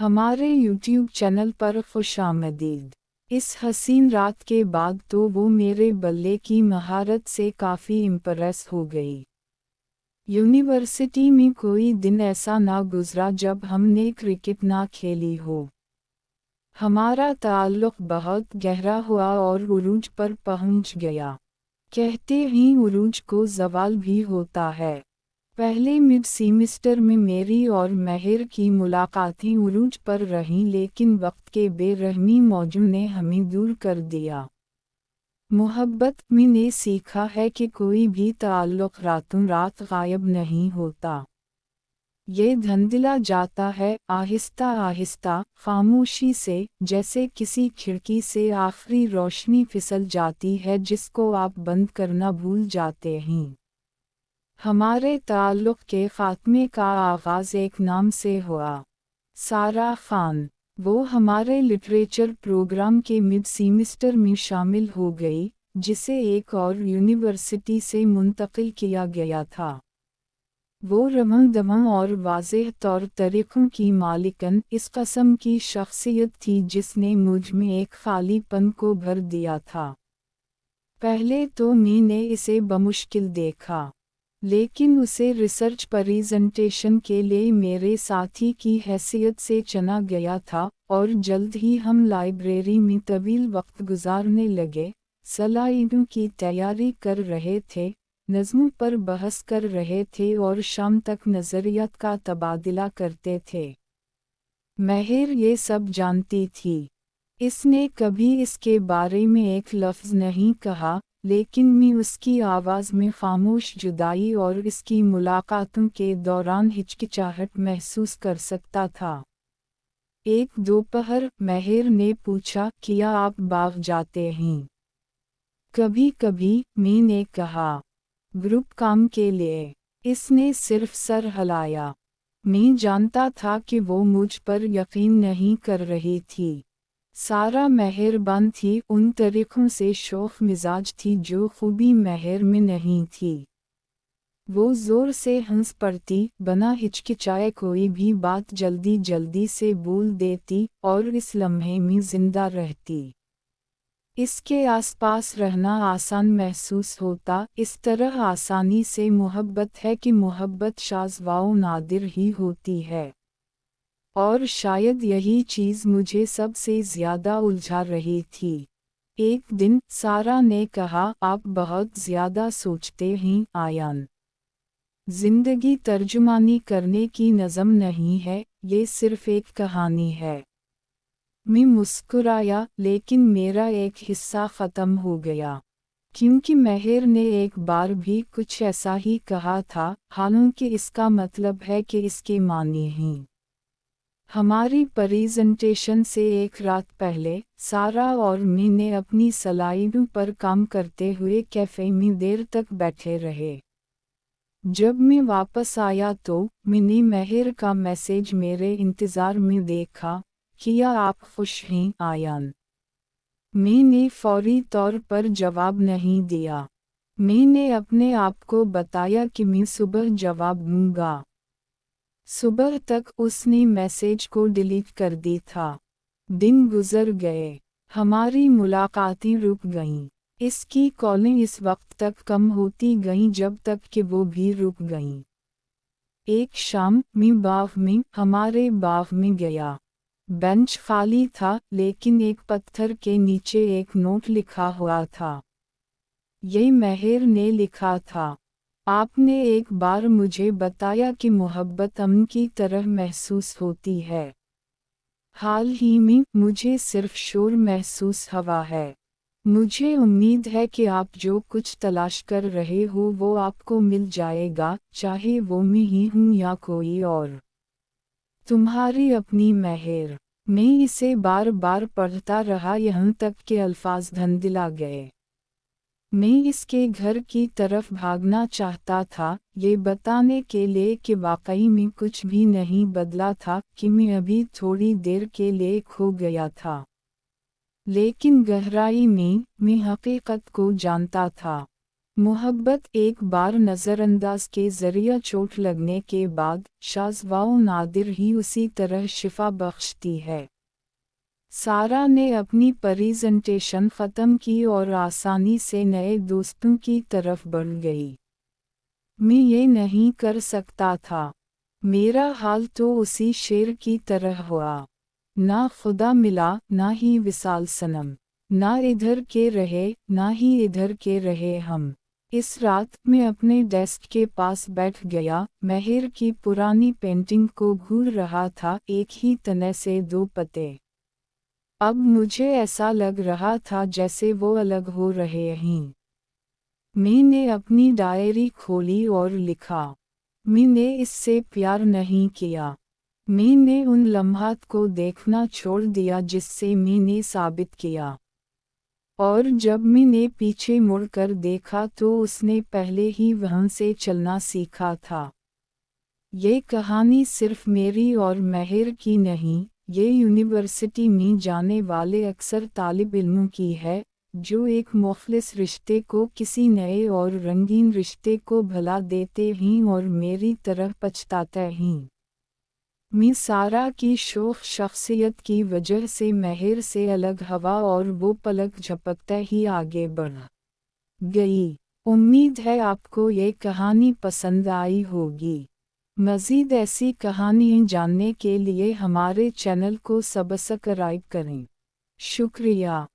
हमारे YouTube channel पर खुशामदीद। इस हसीन रात के बाद तो वो मेरे बल्ले की महारत से काफ़ी इम्प्रेस हो गई। यूनिवर्सिटी में कोई दिन ऐसा ना गुजरा जब हमने क्रिकेट ना खेली हो। हमारा ताल्लुक़ बहुत गहरा हुआ और उरूज पर पहुंच गया। कहते ही उरूज को ज़वाल भी होता है। पहले मिड सेमेस्टर में मेरी और महर की मुलाकातें उरूज पर रहीं, लेकिन वक्त के बेरहमी मौजू ने हमें दूर कर दिया। मोहब्बत में ने सीखा है कि कोई भी ताल्लुक़ रातों रात गायब नहीं होता। ये धंधला जाता है आहिस्ता आहिस्ता, खामोशी से, जैसे किसी खिड़की से आखिरी रोशनी फिसल जाती है जिसको आप बंद करना भूल जाते हैं। हमारे ताल्लुक़ के ख़ात्मे का आगाज़ एक नाम से हुआ, सारा खान। वो हमारे लिटरेचर प्रोग्राम के मिड सेमेस्टर में शामिल हो गई, जिसे एक और यूनिवर्सिटी से मुंतकिल किया गया था। वो रमंग-दमंग और वाज़ेह तौर तरीक़ों की मालिकन इस कस्म की शख्सियत थी जिसने मुझ में एक खालीपन को भर दिया था। पहले तो मैंने इसे बमुश्किल देखा, लेकिन उसे रिसर्च प्रेजेंटेशन के लिए मेरे साथी की हैसियत से चुना गया था, और जल्द ही हम लाइब्रेरी में तवील वक्त गुजारने लगे, स्लाइडों की तैयारी कर रहे थे, नज़्मों पर बहस कर रहे थे और शाम तक नज़रियात का तबादला करते थे। महर ये सब जानती थी। इसने कभी इसके बारे में एक लफ्ज़ नहीं कहा, लेकिन मैं उसकी आवाज़ में खामोश जुदाई और इसकी मुलाकातों के दौरान हिचकिचाहट महसूस कर सकता था। एक दोपहर महर ने पूछा, क्या आप बाग जाते हैं? कभी कभी, मैंने कहा। ग्रुप काम के लिए। इसने सिर्फ सर हिलाया। मैं जानता था कि वो मुझ पर यकीन नहीं कर रही थी। सारा मेहरबान थी, उन तरीक़ों से शौक़ मिजाज थी जो खूबी महर में नहीं थी। वो ज़ोर से हंस पड़ती, बना हिचकिचाए कोई भी बात जल्दी जल्दी से बोल देती, और इस लम्हे में ज़िंदा रहती। इसके आसपास रहना आसान महसूस होता, इस तरह आसानी से मोहब्बत है कि मोहब्बत शाज़ व नादिर ही होती है। और शायद यही चीज़ मुझे सबसे ज़्यादा उलझा रही थी। एक दिन सारा ने कहा, आप बहुत ज़्यादा सोचते हैं आयान। ज़िंदगी तर्जुमानी करने की नज़म नहीं है, ये सिर्फ़ एक कहानी है। मैं मुस्कुराया, लेकिन मेरा एक हिस्सा ख़त्म हो गया, क्योंकि महर ने एक बार भी कुछ ऐसा ही कहा था, हालांकि इसका मतलब है कि इसके मानी हैं। हमारी प्रेजेंटेशन से एक रात पहले, सारा और मैंने अपनी स्लाइडों पर काम करते हुए कैफ़े में देर तक बैठे रहे। जब मैं वापस आया तो मैंने महर का मैसेज मेरे इंतज़ार में देखा, क्या आप खुश हैं आयान? मैंने फौरी तौर पर जवाब नहीं दिया। मैंने अपने आप को बताया कि मैं सुबह जवाब दूंगा। सुबह तक उसने मैसेज को डिलीट कर दी था। दिन गुजर गए, हमारी मुलाकातें रुक गईं। इसकी कॉलें इस वक्त तक कम होती गईं जब तक कि वो भी रुक गईं। एक शाम मैं बाग में, हमारे बाग में गया। बेंच खाली था, लेकिन एक पत्थर के नीचे एक नोट लिखा हुआ था। ये महर ने लिखा था, आपने एक बार मुझे बताया कि मोहब्बत अमन की तरह महसूस होती है। हाल ही में मुझे सिर्फ शोर महसूस हुआ है। मुझे उम्मीद है कि आप जो कुछ तलाश कर रहे हो वो आपको मिल जाएगा, चाहे वो मैं ही हूँ या कोई और। तुम्हारी अपनी महर। मैं इसे बार बार पढ़ता रहा यहाँ तक कि अल्फाज धंधला गए। मैं इसके घर की तरफ भागना चाहता था, ये बताने के लिए कि वाकई में कुछ भी नहीं बदला था, कि मैं अभी थोड़ी देर के लिए खो गया था। लेकिन गहराई में मैं हकीकत को जानता था। मोहब्बत एक बार नज़रअंदाज के ज़रिए चोट लगने के बाद शाज़ व नादिर ही उसी तरह शिफा बख्शती है। सारा ने अपनी प्रेजेंटेशन ख़त्म की और आसानी से नए दोस्तों की तरफ बढ़ गई। मैं ये नहीं कर सकता था। मेरा हाल तो उसी शेर की तरह हुआ। ना खुदा मिला, ना ही विसाल सनम। ना इधर के रहे, ना ही इधर के रहे हम। इस रात मैं अपने डेस्क के पास बैठ गया, महर की पुरानी पेंटिंग को घूर रहा था, एक ही तने से दो पत्ते। अब मुझे ऐसा लग रहा था जैसे वो अलग हो रहे हैं। मैंने अपनी डायरी खोली और लिखा, मैंने इससे प्यार नहीं किया। मैंने उन लम्हात को देखना छोड़ दिया जिससे मैंने साबित किया। और जब मैंने पीछे मुड़कर देखा तो उसने पहले ही वहाँ से चलना सीखा था। ये कहानी सिर्फ मेरी और महर की नहीं, ये यूनिवर्सिटी में जाने वाले अक्सर तालिब इल्मों की है, जो एक मुखलिस रिश्ते को किसी नए और रंगीन रिश्ते को भुला देते हैं और मेरी तरह पछताते हैं। मैं सारा की शोख शख्सियत की वजह से महर से अलग हवा और वो पलक झपकते ही आगे बढ़ गई। उम्मीद है आपको ये कहानी पसंद आई होगी। मज़ीद ऐसी कहानियाँ जानने के लिए हमारे चैनल को सब्सक्राइब करें। शुक्रिया।